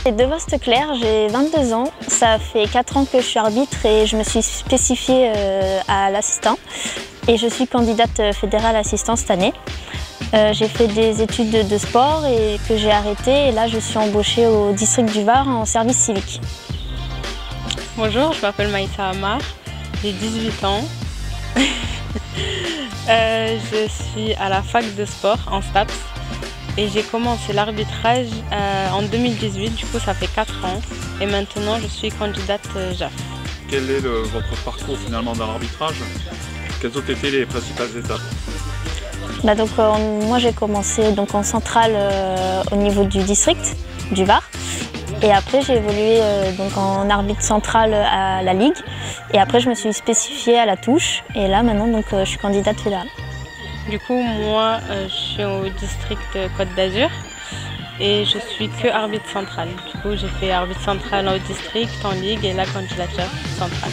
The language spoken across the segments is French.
J'ai deux vastes clairs, j'ai 22 ans, ça fait 4 ans que je suis arbitre et je me suis spécifiée à l'assistant et je suis candidate fédérale assistant cette année. J'ai fait des études de sport et que j'ai arrêté et là je suis embauchée au district du Var en service civique. Bonjour, je m'appelle Maïssa Amar, j'ai 18 ans. Je suis à la fac de sport en STAPS et j'ai commencé l'arbitrage en 2018, du coup ça fait 4 ans et maintenant je suis candidate JAF. Quel est votre parcours finalement dans l'arbitrage? Quelles ont été les principales étapes? Moi j'ai commencé donc, en centrale au niveau du district du Var et après j'ai évolué en arbitre central à la Ligue et après je me suis spécifiée à la touche et là maintenant je suis candidate fédérale. Du coup moi je suis au district Côte d'Azur et je suis que arbitre central. Du coup j'ai fait arbitre central au district, en Ligue et la candidature centrale.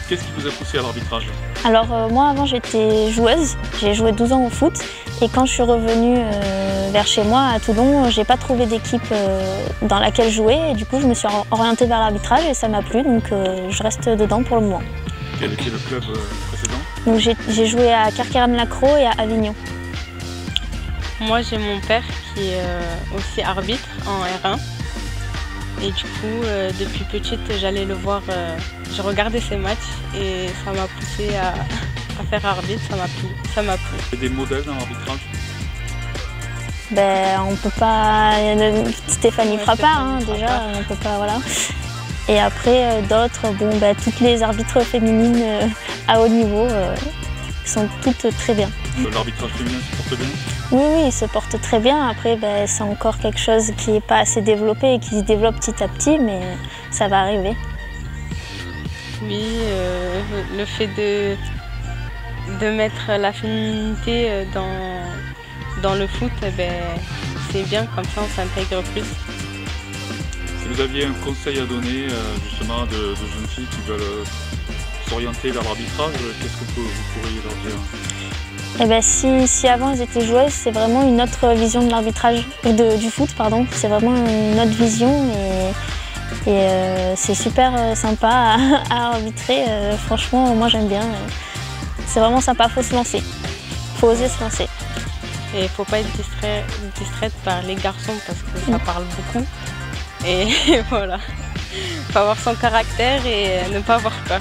Qu'est-ce qui vous a poussé à l'arbitrage? Alors moi avant j'étais joueuse, j'ai joué 12 ans au foot et quand je suis revenue vers chez moi à Toulon, j'ai pas trouvé d'équipe dans laquelle jouer et du coup je me suis orientée vers l'arbitrage et ça m'a plu donc je reste dedans pour le moment. Quel était le club précédent? Donc j'ai joué à Carqueiranne-Lacros et à Avignon. Moi j'ai mon père qui est aussi arbitre en R1. Et du coup, depuis petite, j'allais le voir, je regardais ses matchs et ça m'a poussée à faire arbitre, ça m'a plu. Il y a des modèles dans l'arbitrage? On peut pas... Stéphanie Frappart, déjà, on peut pas, voilà. Et après, d'autres, toutes les arbitres féminines à haut niveau sont toutes très bien. L'arbitrage féminin se porte bien? Oui, il se porte très bien. Après, c'est encore quelque chose qui n'est pas assez développé et qui se développe petit à petit, mais ça va arriver. Oui, le fait de mettre la féminité dans le foot, c'est bien, comme ça on s'intègre plus. Si vous aviez un conseil à donner justement de jeunes filles qui veulent s'orienter vers l'arbitrage, qu'est-ce que vous pourriez leur dire? Si avant elles étaient joueuses, c'est vraiment une autre vision de l'arbitrage, du foot, pardon. C'est vraiment une autre vision et c'est super sympa à arbitrer. Franchement, moi j'aime bien. C'est vraiment sympa, faut se lancer. Faut oser se lancer. Et il ne faut pas être distraite par les garçons parce que ça parle beaucoup. Et voilà, il faut avoir son caractère et ne pas avoir peur.